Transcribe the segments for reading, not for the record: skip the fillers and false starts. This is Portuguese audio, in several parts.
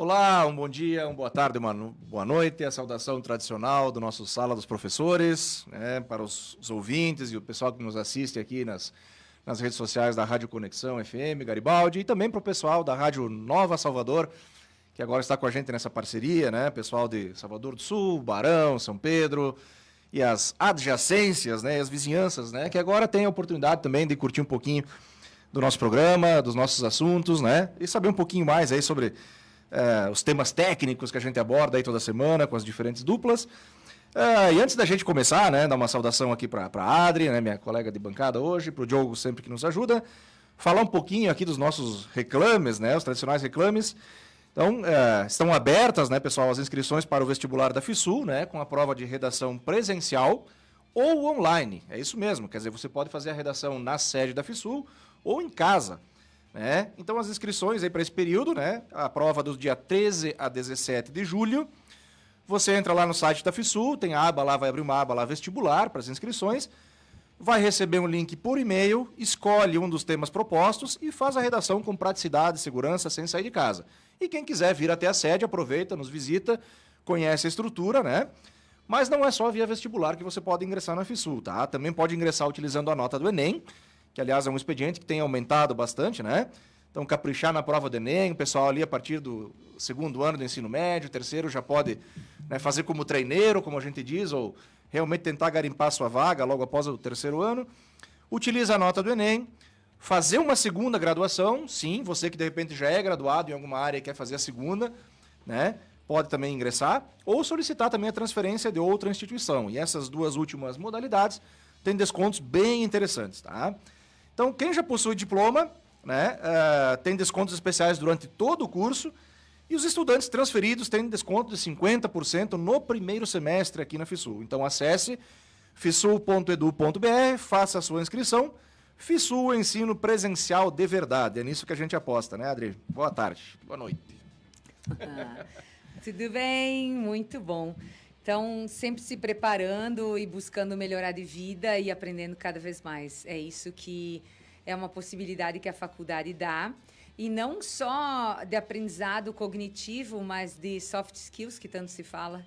Olá, um bom dia, uma boa tarde, uma boa noite. A saudação tradicional do nosso Sala dos Professores, né, para os ouvintes e o pessoal que nos assiste aqui nas redes sociais da Rádio Conexão FM Garibaldi e também para o pessoal da Rádio Nova Salvador, que agora está com a gente nessa parceria, né? Pessoal de Salvador do Sul, Barão, São Pedro e as adjacências, né? As vizinhanças, né? Que agora tem a oportunidade também de curtir um pouquinho do nosso programa, dos nossos assuntos, né? E saber um pouquinho mais aí sobre os temas técnicos que a gente aborda aí toda semana com as diferentes duplas. E antes da gente começar, né, dar uma saudação aqui para a Adri, né, minha colega de bancada hoje, para o Diogo sempre que nos ajuda, falar um pouquinho aqui dos nossos reclames, né, os tradicionais reclames. Então, estão abertas, né, pessoal, as inscrições para o vestibular da FISUL, né, com a prova de redação presencial ou online. É isso mesmo, quer dizer, você pode fazer a redação na sede da FISUL ou em casa. Né? Então, as inscrições aí para esse período, né? A prova do dia 13 a 17 de julho, você entra lá no site da FISUL, tem a aba lá, vai abrir uma aba lá, vestibular, para as inscrições, vai receber um link por e-mail, escolhe um dos temas propostos e faz a redação com praticidade e segurança, sem sair de casa. E quem quiser vir até a sede, aproveita, nos visita, conhece a estrutura, né? Mas não é só via vestibular que você pode ingressar na FISUL, tá? Também pode ingressar utilizando a nota do Enem, que, aliás, é um expediente que tem aumentado bastante, né? Então, caprichar na prova do Enem, o pessoal ali a partir do segundo ano do ensino médio, terceiro, já pode, né, fazer como treineiro, como a gente diz, ou realmente tentar garimpar sua vaga logo após o terceiro ano. Utiliza a nota do Enem, fazer uma segunda graduação, sim, você que de repente já é graduado em alguma área e quer fazer a segunda, né? Pode também ingressar, ou solicitar também a transferência de outra instituição. E essas duas últimas modalidades têm descontos bem interessantes, tá? Então, quem já possui diploma, né, tem descontos especiais durante todo o curso e os estudantes transferidos têm desconto de 50% no primeiro semestre aqui na FISUL. Então, acesse fisul.edu.br, faça a sua inscrição. FISUL, ensino presencial de verdade. É nisso que a gente aposta, né, Adri? Boa tarde, boa noite. Tudo bem, muito bom. Então, sempre se preparando e buscando melhorar de vida e aprendendo cada vez mais. É isso que é uma possibilidade que a faculdade dá. E não só de aprendizado cognitivo, mas de soft skills, que tanto se fala,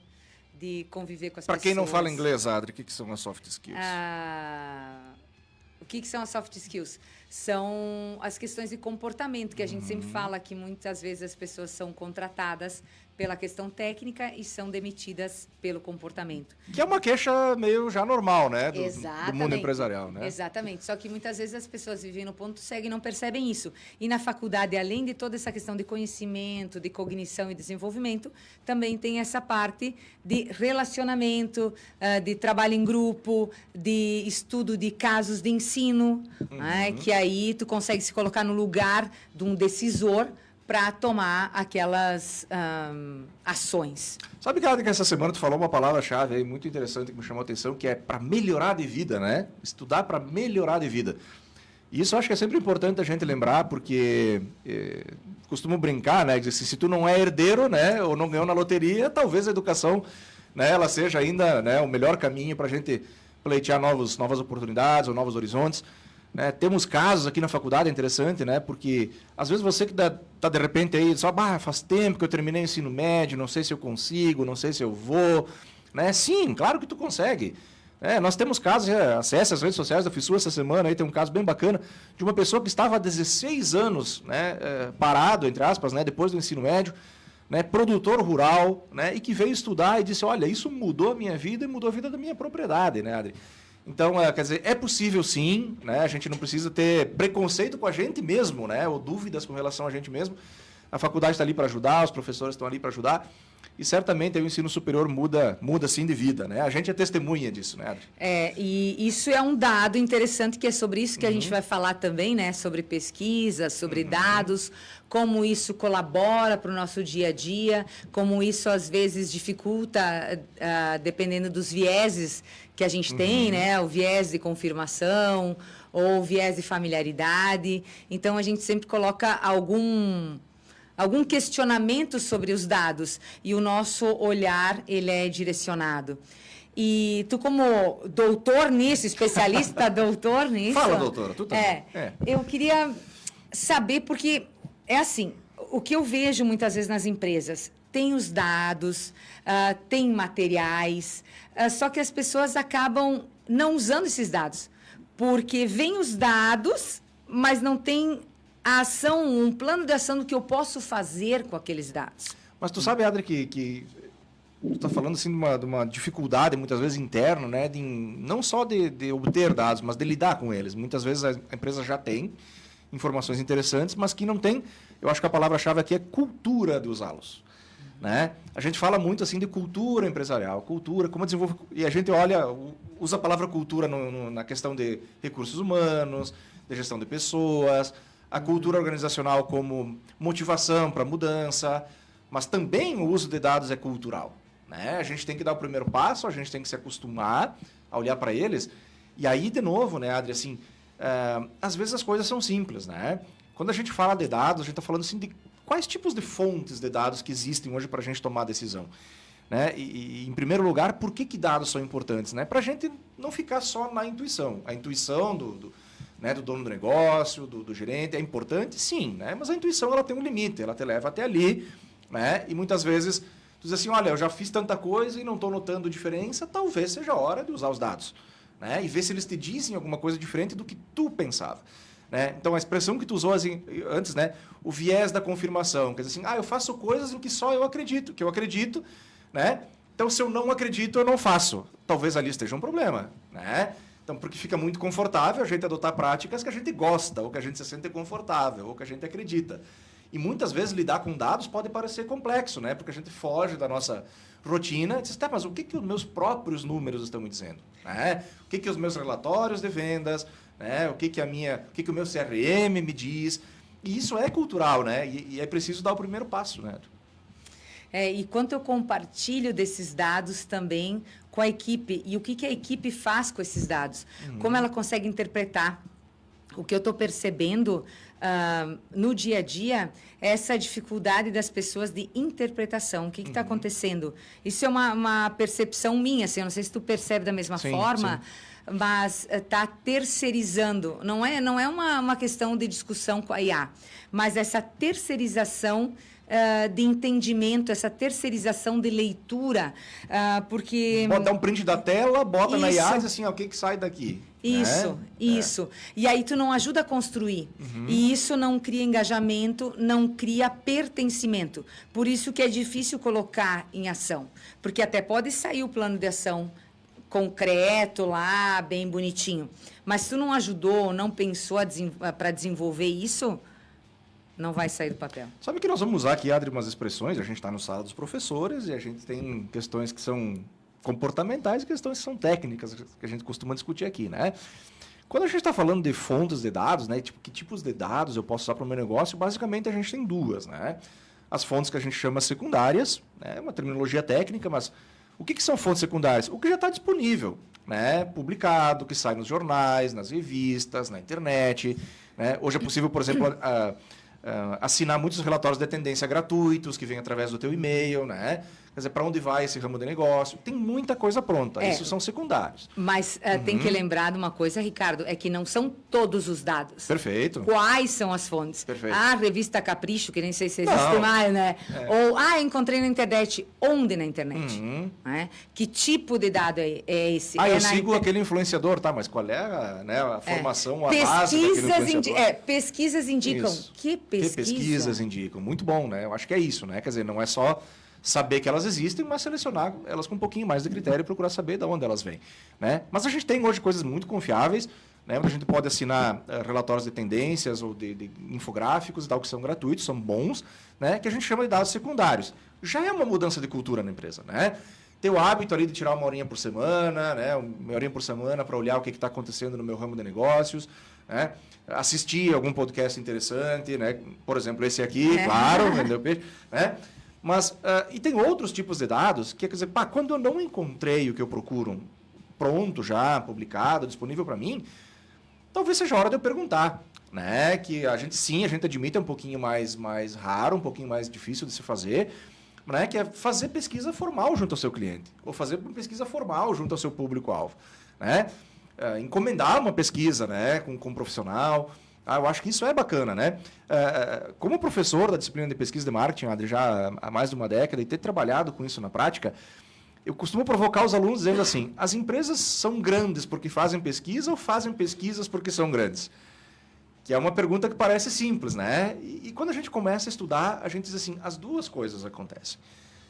de conviver com as pessoas. Para quem não fala inglês, Adri, o que são as soft skills? O que são as soft skills? São as questões de comportamento, que a gente sempre fala que muitas vezes as pessoas são contratadas pela questão técnica e são demitidas pelo comportamento. Que é uma queixa meio já normal, né? Do mundo empresarial, né? Exatamente. Só que muitas vezes as pessoas vivem no ponto cego e não percebem isso. E na faculdade, além de toda essa questão de conhecimento, de cognição e desenvolvimento, também tem essa parte de relacionamento, de trabalho em grupo, de estudo de casos de ensino, né? Que aí tu consegue se colocar no lugar de um decisor para tomar aquelas ações. Sabe que essa semana tu falou uma palavra-chave aí muito interessante que me chamou a atenção, que é para melhorar de vida, né? Estudar para melhorar de vida. E isso eu acho que é sempre importante a gente lembrar, porque costumo brincar, né? Se tu não é herdeiro, né, ou não ganhou na loteria, talvez a educação, né, ela seja ainda, né, o melhor caminho para a gente pleitear novas oportunidades ou novos horizontes. Né, temos casos aqui na faculdade, é interessante, né, porque às vezes você que está de repente aí, só faz tempo que eu terminei o ensino médio, não sei se eu consigo, não sei se eu vou. Né? Sim, claro que tu consegue. Nós temos casos, acesse as redes sociais da FISUL essa semana, aí tem um caso bem bacana de uma pessoa que estava há 16 anos, né, parado, entre aspas, né, depois do ensino médio, né, produtor rural, né, e que veio estudar e disse, olha, isso mudou a minha vida e mudou a vida da minha propriedade, né, Adri? Então, quer dizer, é possível sim, né? A gente não precisa ter preconceito com a gente mesmo, né? Ou dúvidas com relação a gente mesmo. A faculdade está ali para ajudar, os professores estão ali para ajudar. E certamente o ensino superior muda sim de vida, né? A gente é testemunha disso, né, Adri? E isso é um dado interessante, que é sobre isso que a gente vai falar também, né? Sobre pesquisa, sobre dados, como isso colabora para o nosso dia a dia, como isso às vezes dificulta, dependendo dos vieses que a gente tem, né? O viés de confirmação ou o viés de familiaridade. Então, a gente sempre coloca algum questionamento sobre os dados e o nosso olhar, ele é direcionado. E tu, como doutor nisso, especialista doutor nisso... Fala, doutora, tu também. Eu queria saber, porque é assim, o que eu vejo muitas vezes nas empresas, tem os dados, tem materiais, só que as pessoas acabam não usando esses dados, porque vêm os dados, mas não tem a ação, um plano de ação do que eu posso fazer com aqueles dados. Mas tu sabe, Adri, que tu está falando assim, de uma dificuldade, muitas vezes, interna, né? Não só de obter dados, mas de lidar com eles. Muitas vezes a empresa já tem informações interessantes, mas que não tem, eu acho que a palavra-chave aqui é cultura de usá-los. Né? A gente fala muito assim de cultura empresarial, cultura, como desenvolve... E a gente usa a palavra cultura na questão de recursos humanos, de gestão de pessoas, a cultura organizacional como motivação para mudança, mas também o uso de dados é cultural. Né? A gente tem que dar o primeiro passo, a gente tem que se acostumar a olhar para eles. E aí, de novo, né, Adri, assim, às vezes as coisas são simples. Né? Quando a gente fala de dados, a gente está falando assim, de quais tipos de fontes de dados que existem hoje para a gente tomar a decisão. Né? E, em primeiro lugar, por que dados são importantes? Né? Para a gente não ficar só na intuição. A intuição do dono do negócio, do gerente, é importante? Sim, né? Mas a intuição ela tem um limite, ela te leva até ali. Né? E muitas vezes tu diz assim, olha, eu já fiz tanta coisa e não estou notando diferença, talvez seja a hora de usar os dados. Né? E ver se eles te dizem alguma coisa diferente do que tu pensava. Né? Então, a expressão que tu usou assim, antes, né? O viés da confirmação, quer dizer assim, eu faço coisas em que só eu acredito, que eu acredito, né? Então, se eu não acredito, eu não faço. Talvez ali esteja um problema. Né? Então, porque fica muito confortável a gente adotar práticas que a gente gosta, ou que a gente se sente confortável, ou que a gente acredita. E muitas vezes lidar com dados pode parecer complexo, né? Porque a gente foge da nossa rotina e diz, mas o que os meus próprios números estão me dizendo? Né? O que os meus relatórios de vendas, né? O que o meu CRM me diz? E isso é cultural, né? E é preciso dar o primeiro passo, né? E quanto eu compartilho desses dados também com a equipe, e o que a equipe faz com esses dados? Como ela consegue interpretar? O que eu estou percebendo no dia a dia é essa dificuldade das pessoas de interpretação. O que está acontecendo? Isso é uma percepção minha, assim, eu não sei se tu percebe da mesma forma, mas está terceirizando. Não é uma questão de discussão com a IA, mas essa terceirização de entendimento, essa terceirização de leitura, porque... Dá um print da tela, bota na IA e diz assim, o que sai daqui? Isso. E aí tu não ajuda a construir. E isso não cria engajamento, não cria pertencimento. Por isso que é difícil colocar em ação. Porque até pode sair o plano de ação concreto lá, bem bonitinho. Mas se tu não ajudou, não pensou para desenvolver isso, não vai sair do papel. Sabe que nós vamos usar aqui, Adri, umas expressões, a gente está no sala dos professores e a gente tem questões que são comportamentais e questões que são técnicas que a gente costuma discutir aqui, né? Quando a gente está falando de fontes de dados, né, tipo, que tipos de dados eu posso usar para o meu negócio, basicamente a gente tem duas, né? As fontes que a gente chama secundárias, né, uma terminologia técnica, mas o que são fontes secundárias? O que já está disponível, né, publicado, que sai nos jornais, nas revistas, na internet, né? Hoje é possível, por exemplo, assinar muitos relatórios de tendência gratuitos que vêm através do teu e-mail, né? Quer dizer, para onde vai esse ramo de negócio? Tem muita coisa pronta. Isso são secundários. Mas tem que lembrar de uma coisa, Ricardo, é que não são todos os dados. Perfeito. Quais são as fontes? Perfeito. A revista Capricho, que nem sei se existe mais, né? Ou, encontrei na internet. Onde na internet? Né? Que tipo de dado é esse? Eu sigo aquele influenciador, tá? Mas qual é a formação, a base daquele influenciador? Pesquisas indicam. Isso. Que pesquisas indicam? Muito bom, né? Eu acho que é isso, né? Quer dizer, não é só saber que elas existem, mas selecionar elas com um pouquinho mais de critério e procurar saber de onde elas vêm. Né? Mas a gente tem hoje coisas muito confiáveis, né? A gente pode assinar relatórios de tendências ou de infográficos e tal, que são gratuitos, são bons, né? Que a gente chama de dados secundários. Já é uma mudança de cultura na empresa. Né? Ter o hábito ali de tirar uma horinha por semana, né? Uma horinha por semana para olhar o que está acontecendo no meu ramo de negócios, né? Assistir algum podcast interessante, né? Por exemplo, esse aqui, claro, vendeu peixe, né? Mas, e tem outros tipos de dados que, quer dizer, quando eu não encontrei o que eu procuro pronto já, publicado, disponível para mim, talvez seja a hora de eu perguntar, né? Que a gente admite é um pouquinho mais raro, um pouquinho mais difícil de se fazer, né? Que é fazer pesquisa formal junto ao seu cliente, ou fazer uma pesquisa formal junto ao seu público-alvo, né? Encomendar uma pesquisa, né? Com um profissional, Eu acho que isso é bacana, né? Como professor da disciplina de pesquisa de marketing, Adri, já há mais de uma década, e ter trabalhado com isso na prática, eu costumo provocar os alunos dizendo assim, as empresas são grandes porque fazem pesquisa ou fazem pesquisas porque são grandes? Que é uma pergunta que parece simples, né? E quando a gente começa a estudar, a gente diz assim, as duas coisas acontecem.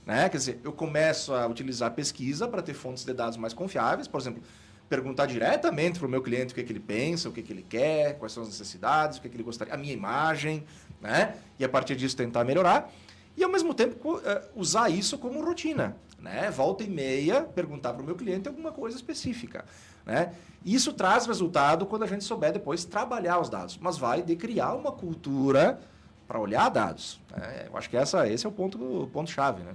Né? Quer dizer, eu começo a utilizar pesquisa para ter fontes de dados mais confiáveis, por exemplo, perguntar diretamente para o meu cliente o que ele pensa, o que ele quer, quais são as necessidades, o que ele gostaria, a minha imagem, né? E a partir disso tentar melhorar. E, ao mesmo tempo, usar isso como rotina. Né? Volta e meia, perguntar para o meu cliente alguma coisa específica. Né? Isso traz resultado quando a gente souber depois trabalhar os dados. Mas vai de criar uma cultura para olhar dados. Né? Eu acho que esse é o ponto-chave. Né?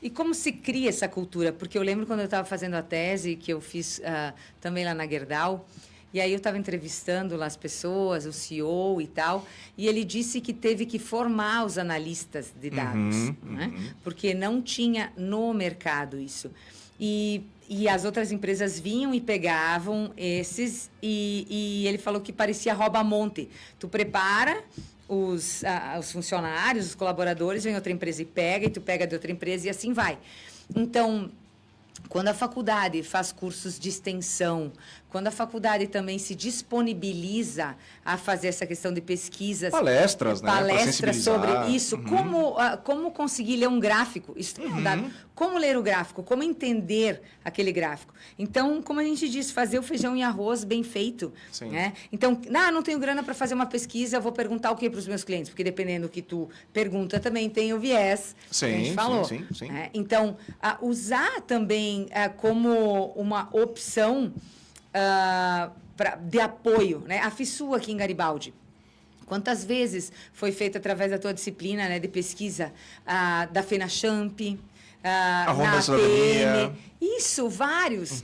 E como se cria essa cultura? Porque eu lembro quando eu estava fazendo a tese, que eu fiz também lá na Gerdau, e aí eu estava entrevistando lá as pessoas, o CEO e tal, e ele disse que teve que formar os analistas de dados, né? Porque não tinha no mercado isso. E as outras empresas vinham e pegavam esses, e ele falou que parecia rouba-monte. Tu prepara os funcionários, os colaboradores, vem outra empresa e pega, e tu pega de outra empresa e assim vai. Então, quando a faculdade faz cursos de extensão, quando a faculdade também se disponibiliza a fazer essa questão de pesquisas... Palestras, né? Palestras sobre isso. Como conseguir ler um gráfico? Isso tem mudado. Como ler o gráfico? Como entender aquele gráfico? Então, como a gente disse, fazer o feijão e arroz bem feito. Sim. Né? Então, não tenho grana para fazer uma pesquisa, eu vou perguntar o que para os meus clientes? Porque dependendo do que tu pergunta, também tem o viés que a gente falou. Sim. Então, usar também como uma opção de apoio, né? A FISU aqui em Garibaldi. Quantas vezes foi feita através da tua disciplina, né, de pesquisa da FENACHAMP, na APM? Isso, vários.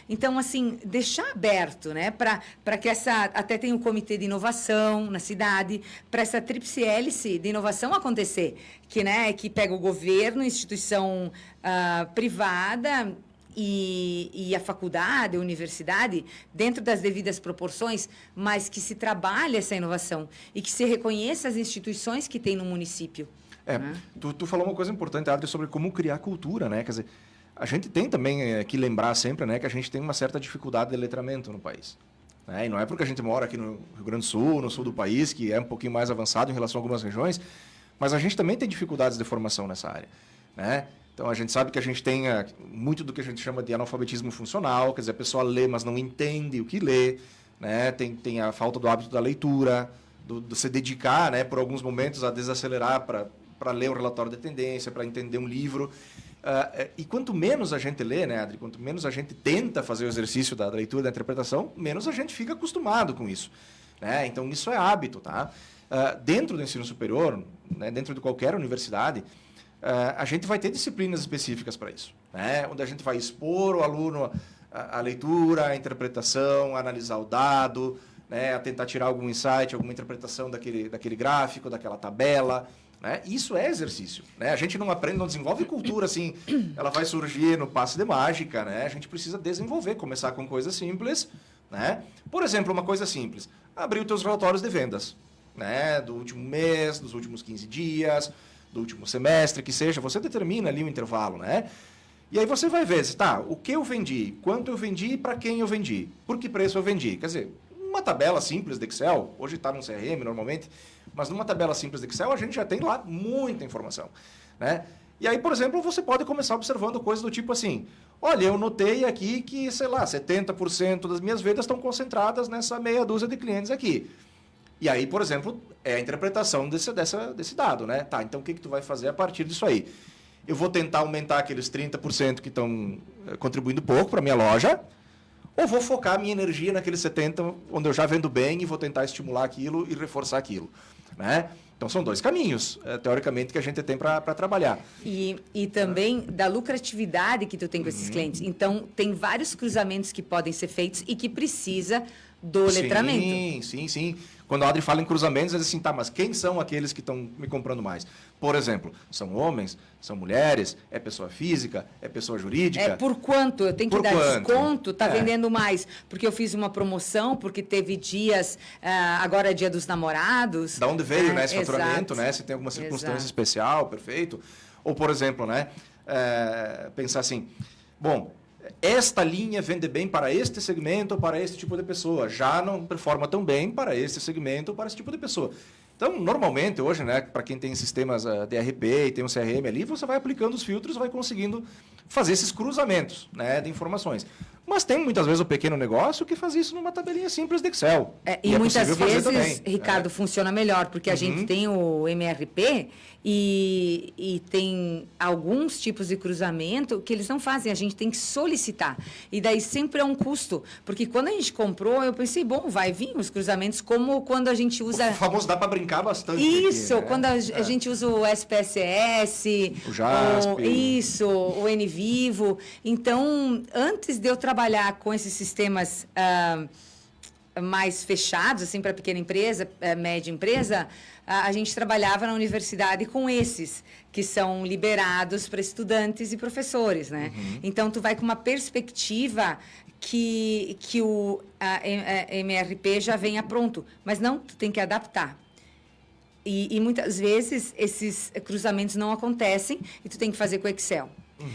Então, assim, deixar aberto, né, para que até tem um comitê de inovação na cidade, para essa tríplice hélice de inovação acontecer, que pega o governo, instituição privada e a faculdade, a universidade, dentro das devidas proporções, mas que se trabalhe essa inovação e que se reconheça as instituições que tem no município. Tu falou uma coisa importante, Adri, sobre como criar cultura, né? Quer dizer, a gente tem também que lembrar sempre, né, que a gente tem uma certa dificuldade de letramento no país. Né? E não é porque a gente mora aqui no Rio Grande do Sul, no sul do país, que é um pouquinho mais avançado em relação a algumas regiões, mas a gente também tem dificuldades de formação nessa área. Né? Então, a gente sabe que a gente tem muito do que a gente chama de analfabetismo funcional, quer dizer, a pessoa lê, mas não entende o que lê, né? Tem a falta do hábito da leitura, do se dedicar, né, por alguns momentos a desacelerar para ler um relatório de tendência, para entender um livro. E quanto menos a gente lê, né, Adri, quanto menos a gente tenta fazer o exercício da leitura, da interpretação, menos a gente fica acostumado com isso. Né? Então, isso é hábito. Tá? Dentro do ensino superior, né, dentro de qualquer universidade, a gente vai ter disciplinas específicas para isso, né? Onde a gente vai expor o aluno a leitura, a interpretação, a analisar o dado, né? A tentar tirar algum insight, alguma interpretação daquele gráfico, daquela tabela. Né? Isso é exercício. Né? A gente não aprende, não desenvolve cultura assim, ela vai surgir no passe de mágica. Né? A gente precisa desenvolver, começar com coisas simples. Né? Por exemplo, uma coisa simples, abrir os teus relatórios de vendas, né? Do último mês, dos últimos 15 dias... do último semestre, que seja, você determina ali o intervalo, né? E aí você vai ver, o que eu vendi, quanto eu vendi e para quem eu vendi, por que preço eu vendi. Quer dizer, uma tabela simples de Excel, hoje está no CRM normalmente, mas numa tabela simples de Excel a gente já tem lá muita informação, né? E aí, por exemplo, você pode começar observando coisas do tipo assim, olha, eu notei aqui que, 70% das minhas vendas estão concentradas nessa meia dúzia de clientes aqui. E aí, por exemplo, é a interpretação desse dado, né? Tá, então o que tu vai fazer a partir disso aí? Eu vou tentar aumentar aqueles 30% que estão contribuindo pouco para a minha loja, ou vou focar a minha energia naqueles 70% onde eu já vendo bem e vou tentar estimular aquilo e reforçar aquilo, né? Então, são dois caminhos, teoricamente, que a gente tem para trabalhar. E também da lucratividade que tu tem com esses clientes. Então, tem vários cruzamentos que podem ser feitos e que precisa do letramento. Sim. Quando a Adri fala em cruzamentos, eles assim, tá, mas quem são aqueles que estão me comprando mais? Por exemplo, são homens, são mulheres, é pessoa física, é pessoa jurídica? É por quanto? Eu tenho que Por dar quanto? desconto, tá vendendo mais. Porque eu fiz uma promoção, porque teve dias, agora é dia dos namorados. Da onde veio, né, esse faturamento, exato. né? Se tem alguma circunstância Exato. especial, perfeito. Ou, por exemplo, né, pensar assim, bom, esta linha vende bem para este segmento ou para este tipo de pessoa, já não performa tão bem para este segmento ou para esse tipo de pessoa. Então, normalmente, hoje, né, para quem tem sistemas de ERP e tem um CRM ali, você vai aplicando os filtros, vai conseguindo fazer esses cruzamentos, né, de informações. Mas tem muitas vezes o pequeno negócio que faz isso numa tabelinha simples de Excel. E muitas possível fazer vezes, também, Ricardo, funciona melhor, porque a gente tem o MRP e tem alguns tipos de cruzamento que eles não fazem, a gente tem que solicitar. E daí sempre é um custo, porque quando a gente comprou, eu pensei, bom, vai vir os cruzamentos, como quando a gente usa... O famoso dá para brincar bastante. Isso, aqui, né? quando a gente usa o SPSS, O JASP. o NVivo. Então, antes de eu trabalhar com esses sistemas mais fechados, assim, para pequena empresa, média empresa, a gente trabalhava na universidade com esses, que são liberados para estudantes e professores, né? Então, tu vai com uma perspectiva que o MRP já venha pronto. Mas não, tu tem que adaptar. E muitas vezes esses cruzamentos não acontecem e tu tem que fazer com o Excel.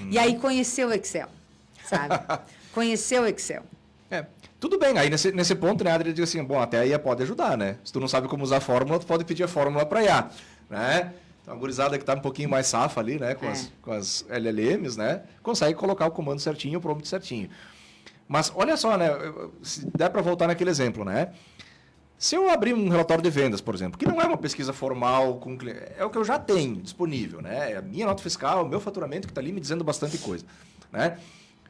E aí conhecer o Excel, sabe? Conhecer o Excel. Tudo bem, aí nesse ponto, né, a Adri diz assim, bom, até a IA pode ajudar, né? Se tu não sabe como usar a fórmula, tu pode pedir a fórmula para a IA, né? Então, a gurizada que está um pouquinho mais safa ali, né, com as LLMs, né, consegue colocar o comando certinho, o prompt certinho. Mas olha só, né, se der para voltar naquele exemplo, né? Se eu abrir um relatório de vendas, por exemplo, que não é uma pesquisa formal com cliente, é o que eu já tenho disponível, né? É a minha nota fiscal, o meu faturamento que está ali me dizendo bastante coisa, né?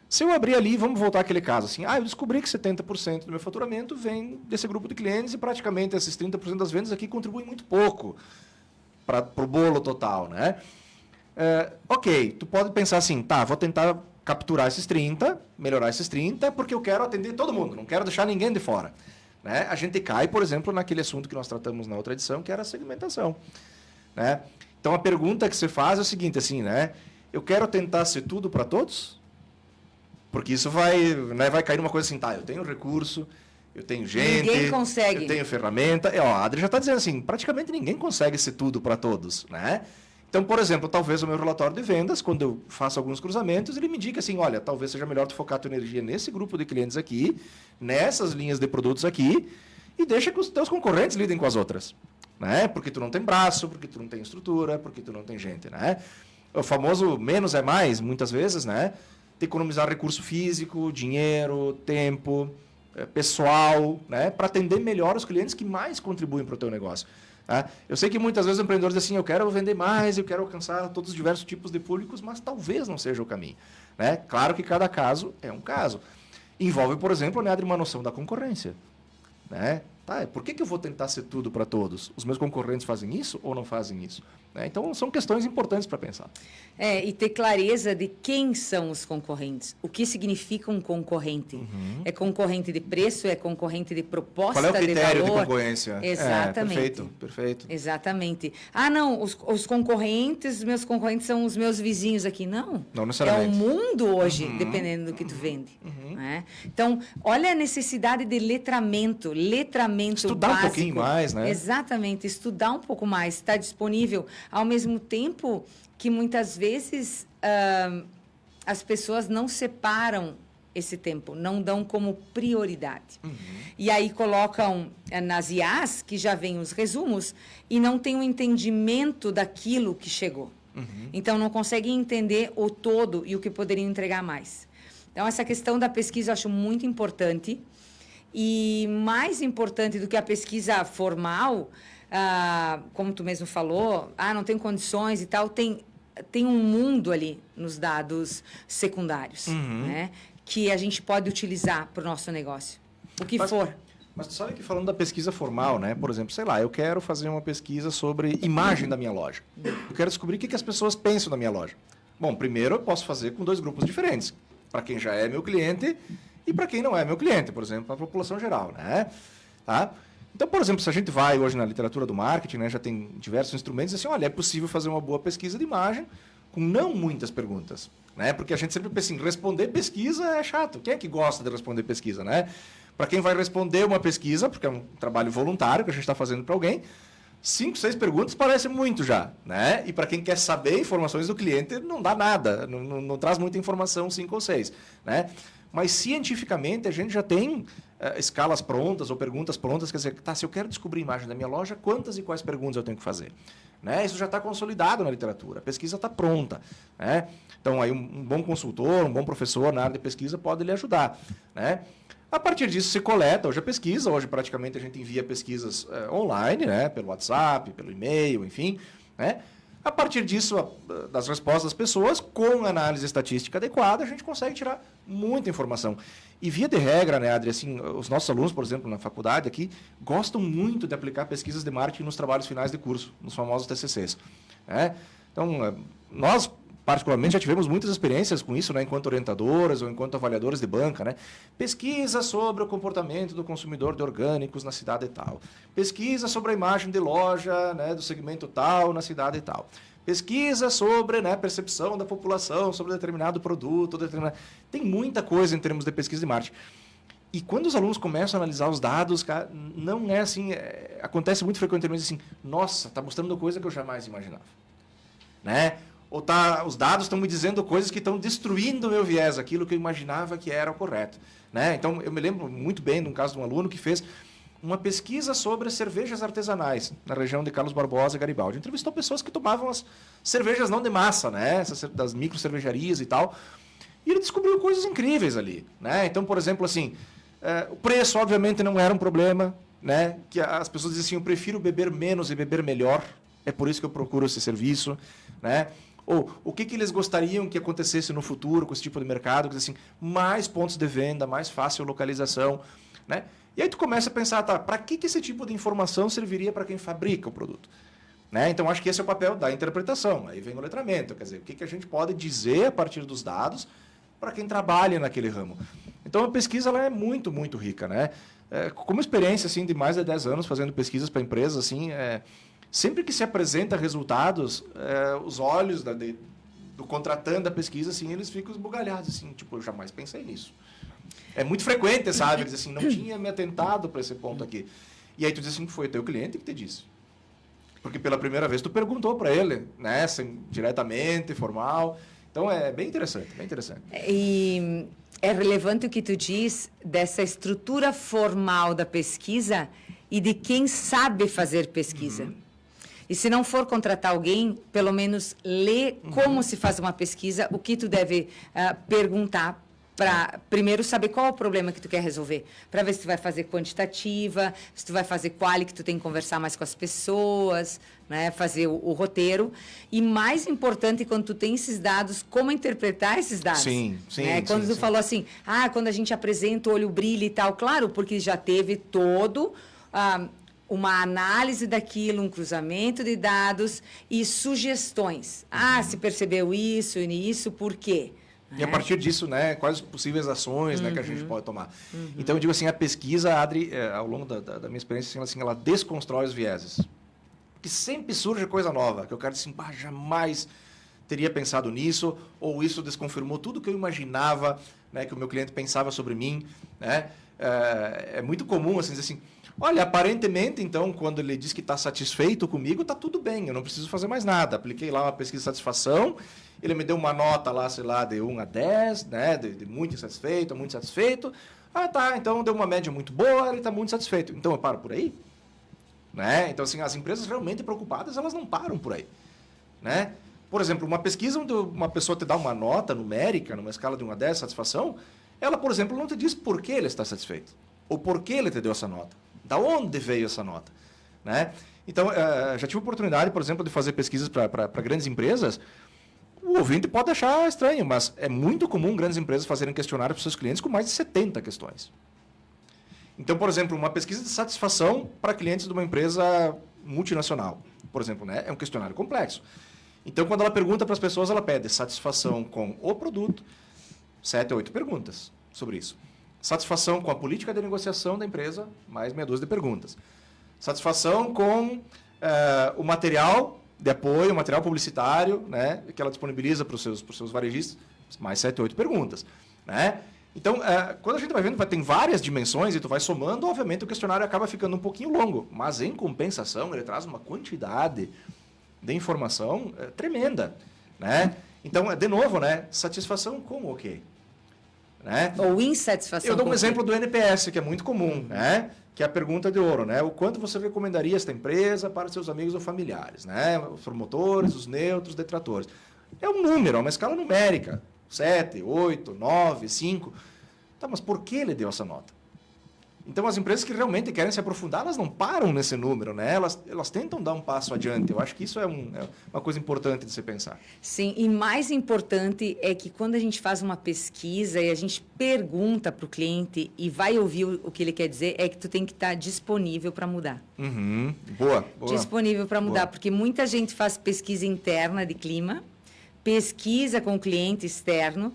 Se eu abrir ali, vamos voltar àquele caso assim, eu descobri que 70% do meu faturamento vem desse grupo de clientes e praticamente esses 30% das vendas aqui contribuem muito pouco para o bolo total, né? Ok, tu pode pensar assim, tá, vou tentar capturar esses 30, melhorar esses 30, porque eu quero atender todo mundo, não quero deixar ninguém de fora. Né? A gente cai, por exemplo, naquele assunto que nós tratamos na outra edição, que era a segmentação. Né? Então, a pergunta que você faz é o seguinte, assim, né? Eu quero tentar ser tudo para todos? Porque isso vai cair numa coisa assim, tá, eu tenho recurso, eu tenho gente... Ninguém consegue. Eu tenho ferramenta... a Adri já está dizendo assim, praticamente ninguém consegue ser tudo para todos, né? Então, por exemplo, talvez o meu relatório de vendas, quando eu faço alguns cruzamentos, ele me diga assim, olha, talvez seja melhor tu focar a tua energia nesse grupo de clientes aqui, nessas linhas de produtos aqui, e deixa que os teus concorrentes lidem com as outras. Né? Porque tu não tem braço, porque tu não tem estrutura, porque tu não tem gente. Né? O famoso menos é mais, muitas vezes, né? De economizar recurso físico, dinheiro, tempo, pessoal, né? Para atender melhor os clientes que mais contribuem para o teu negócio. Eu sei que muitas vezes os empreendedores dizem assim, eu quero vender mais, eu quero alcançar todos os diversos tipos de públicos, mas talvez não seja o caminho. Né? Claro que cada caso é um caso. Envolve, por exemplo, né, uma noção da concorrência. Né? Tá, por que eu vou tentar ser tudo para todos? Os meus concorrentes fazem isso ou não fazem isso? Né? Então, são questões importantes para pensar. E ter clareza de quem são os concorrentes. O que significa um concorrente? É concorrente de preço? É concorrente de proposta de valor? Qual é o critério de concorrência? Exatamente. Perfeito. Exatamente. Não, os concorrentes, meus concorrentes são os meus vizinhos aqui. Não. Não necessariamente. É o mundo hoje, dependendo do que tu vende. Né? Então, olha a necessidade de letramento Estudar básico. um pouquinho mais, né? Exatamente, estudar um pouco mais, está disponível. Ao mesmo tempo que muitas vezes as pessoas não separam esse tempo, não dão como prioridade. E aí colocam nas IAs, que já vem os resumos, e não tem um entendimento daquilo que chegou. Então, não conseguem entender o todo e o que poderiam entregar mais. Então, essa questão da pesquisa eu acho muito importante. E mais importante do que a pesquisa formal, como tu mesmo falou, não tem condições e tal, tem um mundo ali nos dados secundários, né, que a gente pode utilizar para o nosso negócio, o que for. Mas tu sabe que falando da pesquisa formal, né, por exemplo, sei lá, eu quero fazer uma pesquisa sobre imagem da minha loja. Eu quero descobrir o que as pessoas pensam da minha loja. Bom, primeiro eu posso fazer com 2 grupos diferentes. Para quem já é meu cliente e para quem não é meu cliente, por exemplo, a população geral, né? Tá? Então, por exemplo, se a gente vai hoje na literatura do marketing, né, já tem diversos instrumentos, assim, olha, é possível fazer uma boa pesquisa de imagem com não muitas perguntas, né? Porque a gente sempre pensa assim, responder pesquisa é chato. Quem é que gosta de responder pesquisa, né? Para quem vai responder uma pesquisa, porque é um trabalho voluntário que a gente está fazendo para alguém, 5, 6 perguntas parece muito já, né? E para quem quer saber informações do cliente, não dá nada, não traz muita informação 5 ou 6, né? Mas cientificamente a gente já tem escalas prontas ou perguntas prontas, quer dizer, tá, se eu quero descobrir a imagem da minha loja, quantas e quais perguntas eu tenho que fazer? Né? Isso já está consolidado na literatura, a pesquisa está pronta, né? Então, aí um bom consultor, um bom professor na área de pesquisa pode lhe ajudar, né? A partir disso, se coleta hoje a pesquisa. Hoje, praticamente, a gente envia pesquisas online, né? Pelo WhatsApp, pelo e-mail, enfim, né? A partir disso, das respostas das pessoas, com análise estatística adequada, a gente consegue tirar muita informação. E, via de regra, né, Adri, assim, os nossos alunos, por exemplo, na faculdade aqui, gostam muito de aplicar pesquisas de marketing nos trabalhos finais de curso, nos famosos TCCs. Né? Então, nós, particularmente, já tivemos muitas experiências com isso, né, enquanto orientadoras ou enquanto avaliadores de banca. Né? Pesquisa sobre o comportamento do consumidor de orgânicos na cidade tal. Pesquisa sobre a imagem de loja, né, do segmento tal na cidade tal. Pesquisa sobre, né, percepção da população sobre determinado produto. Tem muita coisa em termos de pesquisa de marketing. E quando os alunos começam a analisar os dados, cara, não é assim... acontece muito frequentemente assim, nossa, está mostrando coisa que eu jamais imaginava. Né? Ou os dados estão me dizendo coisas que estão destruindo o meu viés, aquilo que eu imaginava que era o correto. Né? Então, eu me lembro muito bem de um caso de um aluno que fez uma pesquisa sobre cervejas artesanais na região de Carlos Barbosa e Garibaldi. Entrevistou pessoas que tomavam as cervejas não de massa, né? Das micro cervejarias e tal. E ele descobriu coisas incríveis ali. Né? Então, por exemplo, assim, o preço, obviamente, não era um problema. Né? Que as pessoas diziam assim, eu prefiro beber menos e beber melhor. É por isso que eu procuro esse serviço. Né? Ou o que eles gostariam que acontecesse no futuro com esse tipo de mercado? Assim, mais pontos de venda, mais fácil localização. Né? E aí tu começa a pensar, tá, para que esse tipo de informação serviria para quem fabrica o produto? Né? Então, acho que esse é o papel da interpretação. Aí vem o letramento, quer dizer, o que a gente pode dizer a partir dos dados para quem trabalha naquele ramo. Então, a pesquisa ela é muito, muito rica. Né? Como experiência assim, de mais de 10 anos fazendo pesquisas para empresas, assim, sempre que se apresenta resultados, os olhos do contratante da pesquisa, assim, eles ficam esbugalhados. Assim, tipo, eu jamais pensei nisso. É muito frequente, sabe? Eles assim, não tinha me atentado para esse ponto aqui. E aí tu diz assim, foi teu cliente que te disse. Porque pela primeira vez tu perguntou para ele, né? Assim, diretamente, formal. Então é bem interessante, bem interessante. E é relevante o que tu diz dessa estrutura formal da pesquisa e de quem sabe fazer pesquisa. Uhum. E se não for contratar alguém, pelo menos ler como se faz uma pesquisa, o que tu deve perguntar para primeiro saber qual é o problema que tu quer resolver, para ver se tu vai fazer quantitativa, se tu vai fazer quali, que tu tem que conversar mais com as pessoas, né, fazer o roteiro. E mais importante, quando tu tem esses dados, como interpretar esses dados. Sim, sim. Né? Quando tu falou assim, quando a gente apresenta o olho brilha e tal, claro, porque já teve todo uma análise daquilo, um cruzamento de dados e sugestões. Se percebeu isso e isso, por quê? E a partir disso, né, quais possíveis ações né, que a gente pode tomar. Então, eu digo assim, a pesquisa, Adri, ao longo da minha experiência, assim, ela desconstrói os vieses. Porque sempre surge coisa nova, que eu quero dizer assim, jamais teria pensado nisso, ou isso desconfirmou tudo que eu imaginava, né, que o meu cliente pensava sobre mim. Né? É muito comum assim, dizer assim, olha, aparentemente, então, quando ele diz que está satisfeito comigo, está tudo bem, eu não preciso fazer mais nada. Apliquei lá uma pesquisa de satisfação, ele me deu uma nota lá, sei lá, de 1 a 10, né, de muito insatisfeito a muito satisfeito. Tá, então deu uma média muito boa, ele está muito satisfeito. Então eu paro por aí? Né? Então, assim, as empresas realmente preocupadas, elas não param por aí. Né? Por exemplo, uma pesquisa onde uma pessoa te dá uma nota numérica, numa escala de 1 a 10, satisfação, ela, por exemplo, não te diz por que ele está satisfeito. Ou por que ele te deu essa nota. Da onde veio essa nota. Né? Então, já tive a oportunidade, por exemplo, de fazer pesquisas para grandes empresas. O ouvinte pode achar estranho, mas é muito comum grandes empresas fazerem questionário para os seus clientes com mais de 70 questões. Então, por exemplo, uma pesquisa de satisfação para clientes de uma empresa multinacional, por exemplo, né, é um questionário complexo. Então, quando ela pergunta para as pessoas, ela pede satisfação com o produto, 7 ou 8 perguntas sobre isso. Satisfação com a política de negociação da empresa, mais meia dúzia de perguntas. Satisfação com o material de apoio, o material publicitário, né, que ela disponibiliza para os seus varejistas, mais 7, 8 perguntas. Né? Então, quando a gente vai vendo, tem várias dimensões e tu vai somando, obviamente o questionário acaba ficando um pouquinho longo, mas em compensação ele traz uma quantidade de informação tremenda. Né? Então, de novo, né, satisfação com o quê? Né? Ou insatisfação. Eu dou um com exemplo do NPS, que é muito comum, né? Que é a pergunta de ouro, né? O quanto você recomendaria esta empresa para seus amigos ou familiares, né? Os promotores, os neutros, detratores. É um número, é uma escala numérica. 7, 8, 9, 5. Tá, mas por que ele deu essa nota? Então, as empresas que realmente querem se aprofundar, elas não param nesse número, né? Elas tentam dar um passo adiante. Eu acho que isso é uma coisa importante de se pensar. Sim, e mais importante é que quando a gente faz uma pesquisa e a gente pergunta para o cliente e vai ouvir o que ele quer dizer, é que tu tem que estar disponível para mudar. Uhum. Boa. Disponível para mudar, Boa. porque muita gente faz pesquisa interna de clima, pesquisa com o cliente externo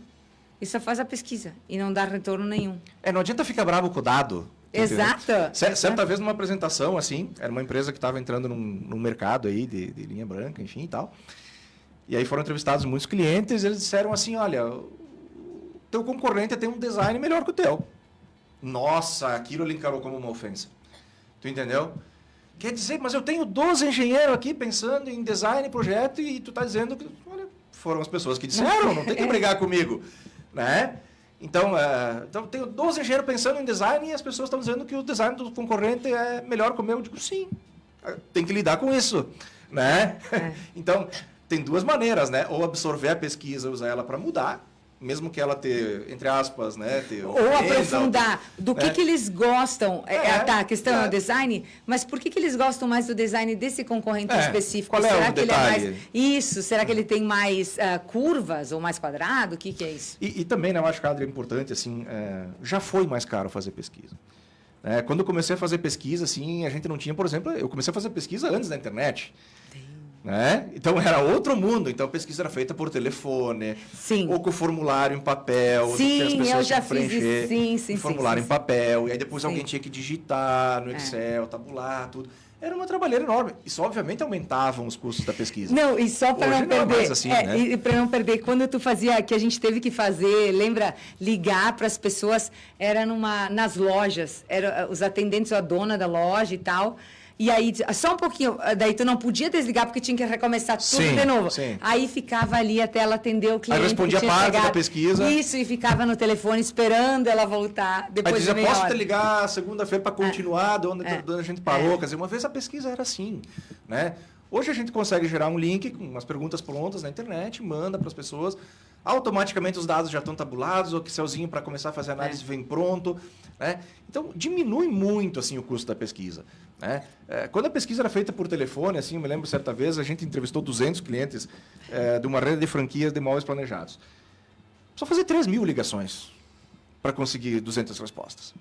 e só faz a pesquisa e não dá retorno nenhum. Não adianta ficar bravo com o dado. Exato. Certa vez numa apresentação, assim, era uma empresa que estava entrando num mercado aí de linha branca, enfim e tal. E aí foram entrevistados muitos clientes e eles disseram assim, olha, o teu concorrente tem um design melhor que o teu. Nossa, aquilo ele encarou como uma ofensa. Tu entendeu? Quer dizer, mas eu tenho 12 engenheiros aqui pensando em design, projeto, e tu está dizendo que, olha, foram as pessoas que disseram, não tem que brigar comigo, né? Então, tenho 12 engenheiros pensando em design e as pessoas estão dizendo que o design do concorrente é melhor que o meu. Eu digo, sim, tem que lidar com isso, né? Então, tem duas maneiras, né? Ou absorver a pesquisa e usar ela para mudar, mesmo que ela entre aspas, né? Ou aprofundar do que eles gostam. Tá, a questão é o design, mas por que eles gostam mais do design desse concorrente específico? Qual é Será o que detalhe? ele é mais isso? Será que ele tem mais curvas ou mais quadrado? O que é isso? E também, né, eu acho que é importante, assim, já foi mais caro fazer pesquisa. Quando eu comecei a fazer pesquisa, assim, a gente não tinha, por exemplo, eu comecei a fazer pesquisa antes da internet. Né? Então era outro mundo. Então a pesquisa era feita por telefone, sim, ou com formulário em papel, sim, que as pessoas eu já tinham que preencher, sim, formulário em papel, e aí depois alguém tinha que digitar no Excel, tabular, tudo. Era uma trabalheira enorme. Isso obviamente aumentava os custos da pesquisa. Não, e só para não perder, mais assim, né? E para não perder, quando tu fazia, que a gente teve que fazer, lembra, ligar para as pessoas, era nas lojas, era os atendentes, a dona da loja e tal. E aí, só um pouquinho, daí tu não podia desligar porque tinha que recomeçar tudo de novo. Sim. Aí ficava ali até ela atender o cliente. Aí respondia parte da pesquisa. Isso, e ficava no telefone esperando ela voltar. Depois aí dizia, de meia posso hora. te ligar segunda-feira para continuar de onde a gente parou. Quer dizer, uma vez a pesquisa era assim, né? Hoje a gente consegue gerar um link com umas perguntas prontas na internet, manda para as pessoas. Automaticamente os dados já estão tabulados, o Excelzinho para começar a fazer análise vem pronto. Né? Então, diminui muito assim, o custo da pesquisa. Né? Quando a pesquisa era feita por telefone, assim, eu me lembro certa vez, a gente entrevistou 200 clientes de uma rede de franquias de imóveis planejados. Só fazer 3.000 ligações para conseguir 200 respostas.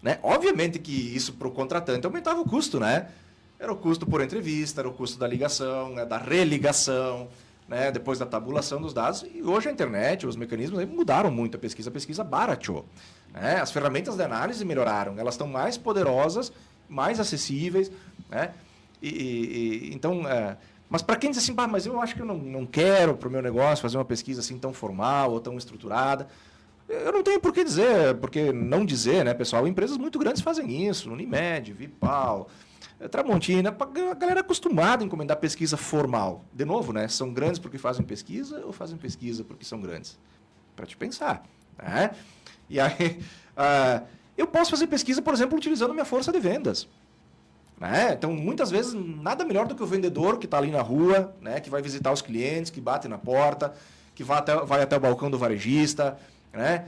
Né? Obviamente que isso para o contratante aumentava o custo, né? Era o custo por entrevista, era o custo da ligação, né? Da religação, né? Depois da tabulação dos dados. E hoje a internet, os mecanismos mudaram muito a pesquisa barateou. Né? As ferramentas de análise melhoraram, elas estão mais poderosas, mais acessíveis. Né? Então, mas para quem diz assim, mas eu acho que eu não quero para o meu negócio fazer uma pesquisa assim tão formal ou tão estruturada, eu não tenho por que dizer, porque não dizer, né, pessoal? Empresas muito grandes fazem isso, Unimed, Vipal, Tramontina, a galera é acostumada a encomendar pesquisa formal. De novo, né? São grandes porque fazem pesquisa ou fazem pesquisa porque são grandes? Para te pensar. Né? E aí, eu posso fazer pesquisa, por exemplo, utilizando minha força de vendas. Né? Então, muitas vezes, nada melhor do que o vendedor que está ali na rua, né? Que vai visitar os clientes, que bate na porta, que vai até o balcão do varejista. Né?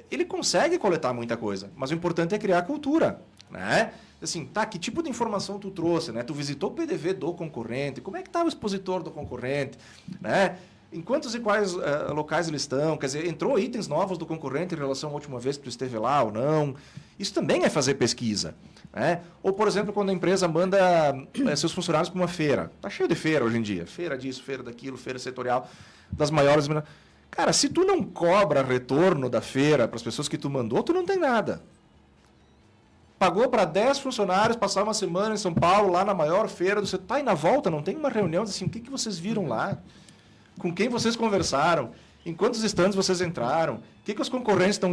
Ele consegue coletar muita coisa, mas o importante é criar a cultura. Né? Assim, tá, que tipo de informação tu trouxe? Né? Tu visitou o PDV do concorrente? Como é que está o expositor do concorrente? Né? Em quantos e quais locais eles estão? Quer dizer, entrou itens novos do concorrente em relação à última vez que tu esteve lá ou não? Isso também é fazer pesquisa. Né? Ou, por exemplo, quando a empresa manda seus funcionários para uma feira. Está cheio de feira hoje em dia. Feira disso, feira daquilo, feira setorial, das maiores. Cara, se tu não cobra retorno da feira para as pessoas que tu mandou, tu não tem nada. Pagou para 10 funcionários, passar uma semana em São Paulo, lá na maior feira do setor. Tá, e na volta não tem uma reunião, assim, o que vocês viram lá? Com quem vocês conversaram? Em quantos stands vocês entraram? O que os concorrentes estão...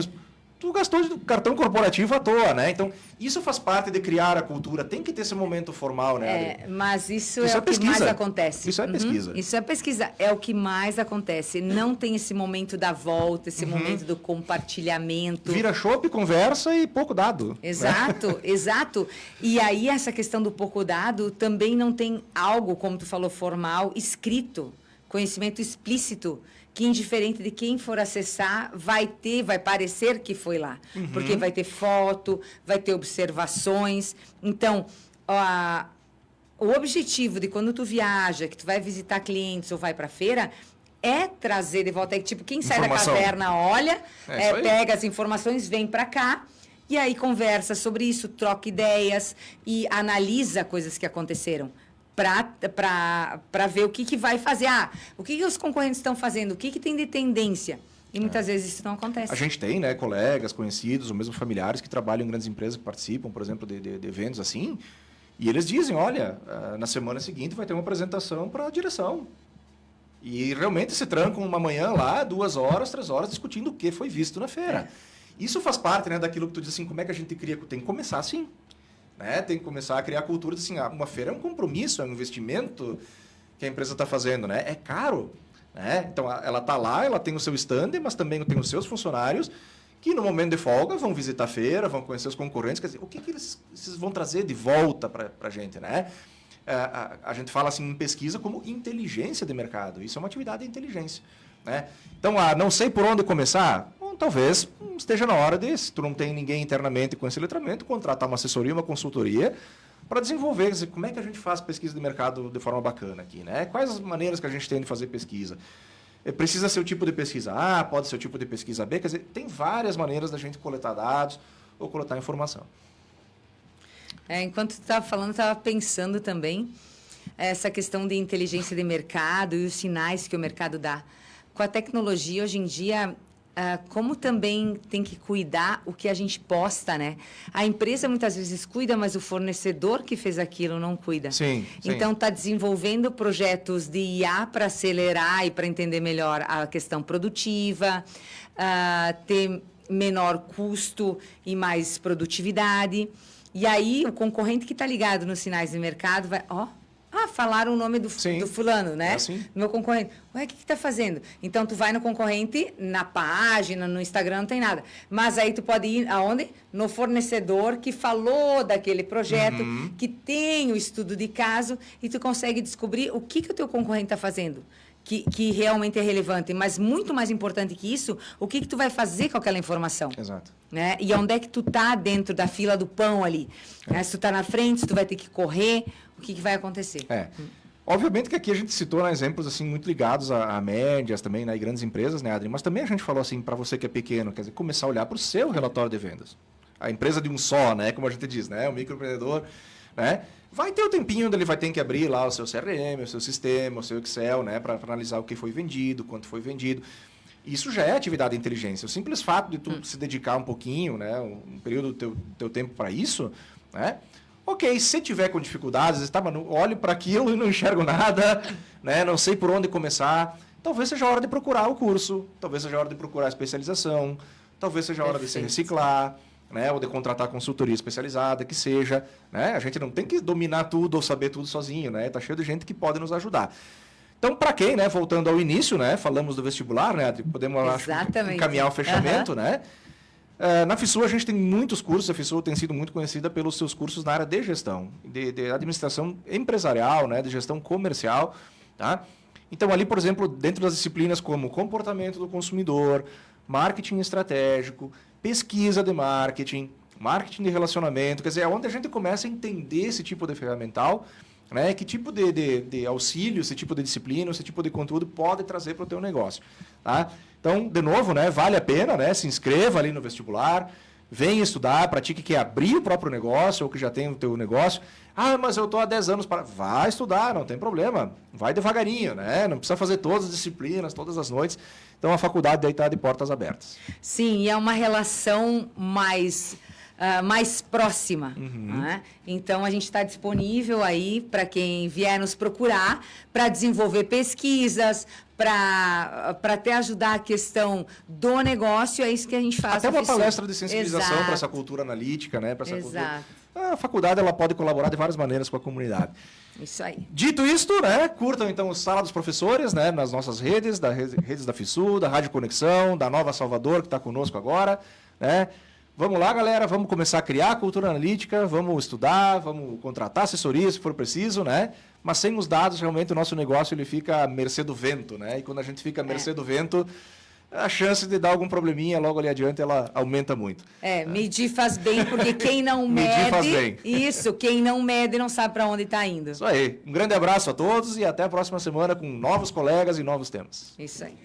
Tu gastou de cartão corporativo à toa, né? Então, isso faz parte de criar a cultura. Tem que ter esse momento formal, né? Mas isso é o que mais acontece. Isso é pesquisa. Isso é pesquisa. É o que mais acontece. Não tem esse momento da volta, esse momento do compartilhamento. Vira chopp, conversa e pouco dado. Exato, né? Exato. E aí, essa questão do pouco dado também não tem algo, como tu falou, formal, escrito, conhecimento explícito, que indiferente de quem for acessar, vai parecer que foi lá. Porque vai ter foto, vai ter observações. Então, o objetivo de quando tu viaja, que tu vai visitar clientes ou vai para a feira, é trazer de volta. É tipo, quem sai da caverna olha, pega as informações, vem para cá, e aí conversa sobre isso, troca ideias e analisa coisas que aconteceram. Para ver o que vai fazer. O que os concorrentes estão fazendo, o que tem de tendência. E muitas vezes isso não acontece. A gente tem, né, colegas, conhecidos, ou mesmo familiares que trabalham em grandes empresas, que participam, por exemplo, de eventos assim, e eles dizem, olha, na semana seguinte vai ter uma apresentação para a direção. E realmente se trancam uma manhã lá, 2 horas, 3 horas, discutindo o que foi visto na feira. Isso faz parte, né, daquilo que tu diz assim, como é que a gente cria... Tem que começar assim. Né? Tem que começar a criar a cultura de assim, uma feira é um compromisso, é um investimento que a empresa está fazendo, né? É caro, né? Então, ela está lá, ela tem o seu stand, mas também tem os seus funcionários que, no momento de folga, vão visitar a feira, vão conhecer os concorrentes. Quer dizer, o que eles vão trazer de volta para a gente, né? A gente fala assim em pesquisa como inteligência de mercado. Isso é uma atividade de inteligência, né? Então, não sei por onde começar. Talvez esteja na hora de, se tu não tem ninguém internamente com esse letramento, contratar uma assessoria, uma consultoria para desenvolver, dizer, como é que a gente faz pesquisa de mercado de forma bacana aqui, né? Quais as maneiras que a gente tem de fazer pesquisa? Precisa ser o tipo de pesquisa A, pode ser o tipo de pesquisa B, quer dizer, tem várias maneiras da gente coletar dados ou coletar informação. Enquanto tu estava falando, eu estava pensando também essa questão de inteligência de mercado e os sinais que o mercado dá. Com a tecnologia, hoje em dia... como também tem que cuidar o que a gente posta, né? A empresa muitas vezes cuida, mas o fornecedor que fez aquilo não cuida. Sim. Então, está desenvolvendo projetos de IA para acelerar e para entender melhor a questão produtiva, ter menor custo e mais produtividade. E aí, o concorrente que está ligado nos sinais de mercado vai... falaram o nome do fulano, né? Assim. Meu concorrente. Ué, o que está fazendo? Então, tu vai no concorrente, na página, no Instagram, não tem nada. Mas aí tu pode ir aonde? No fornecedor que falou daquele projeto, que tem o estudo de caso, e tu consegue descobrir o que o teu concorrente está fazendo. Que realmente é relevante. Mas, muito mais importante que isso, o que tu vai fazer com aquela informação. Exato. Né? E onde é que tu tá dentro da fila do pão ali? Né? Se tu tá na frente, se tu vai ter que correr, o que vai acontecer? Obviamente que aqui a gente citou, né, exemplos assim, muito ligados a médias também, né, e grandes empresas, né, Adri? Mas também a gente falou assim, para você que é pequeno, quer dizer, começar a olhar para o seu relatório de vendas. A empresa de um só, né, como a gente diz, né, o microempreendedor, né, vai ter o tempinho onde ele vai ter que abrir lá o seu CRM, o seu sistema, o seu Excel, né, para analisar o que foi vendido, quanto foi vendido. Isso já é atividade de inteligência. O simples fato de tu se dedicar um pouquinho, né, um período do teu tempo para isso, né? Ok, se tiver com dificuldades, olho para aquilo e não enxergo nada, né, não sei por onde começar, talvez seja a hora de procurar o curso, talvez seja a hora de procurar a especialização, talvez seja a hora de se reciclar, né, ou de contratar consultoria especializada, que seja, né? A gente não tem que dominar tudo ou saber tudo sozinho, né? Tá cheio de gente que pode nos ajudar. Então, para quem, né, voltando ao início, né, falamos do vestibular, né, podemos encaminhar o fechamento, né? Na FISU a gente tem muitos cursos, a FISU tem sido muito conhecida pelos seus cursos na área de gestão, de administração empresarial, né, de gestão comercial, tá? Então, ali, por exemplo, dentro das disciplinas como comportamento do consumidor, marketing estratégico, pesquisa de marketing, marketing de relacionamento, quer dizer, é onde a gente começa a entender esse tipo de ferramental, né, que tipo de auxílio, esse tipo de disciplina, esse tipo de conteúdo pode trazer para o teu negócio, tá? Então, de novo, né, vale a pena, né, se inscreva ali no vestibular, vem estudar, para ti que quer abrir o próprio negócio ou que já tem o teu negócio. Ah, mas eu estou há 10 anos para... Vai estudar, não tem problema. Vai devagarinho, né? Não precisa fazer todas as disciplinas, todas as noites. Então, a faculdade daí está de portas abertas. Sim, e é uma relação mais próxima. Né? Então, a gente está disponível aí para quem vier nos procurar para desenvolver pesquisas, para até ajudar a questão do negócio. É isso que a gente faz. Até uma palestra de sensibilização para essa cultura analítica, né? Para essa Exato. cultura... A faculdade ela pode colaborar de várias maneiras com a comunidade. Isso aí. Dito isto, né, curtam então o Sala dos Professores, né, nas nossas redes, redes da FISU, da Rádio Conexão, da Nova Salvador, que está conosco agora, né? Vamos lá, galera, vamos começar a criar a cultura analítica, vamos estudar, vamos contratar assessoria se for preciso, né? Mas sem os dados, realmente, o nosso negócio ele fica à mercê do vento, né? E quando a gente fica à mercê do vento, a chance de dar algum probleminha logo ali adiante, ela aumenta muito. Medir faz bem, porque quem não mede... Medir faz bem. Isso, quem não mede não sabe para onde está indo. Isso aí. Um grande abraço a todos e até a próxima semana com novos colegas e novos temas. Isso aí.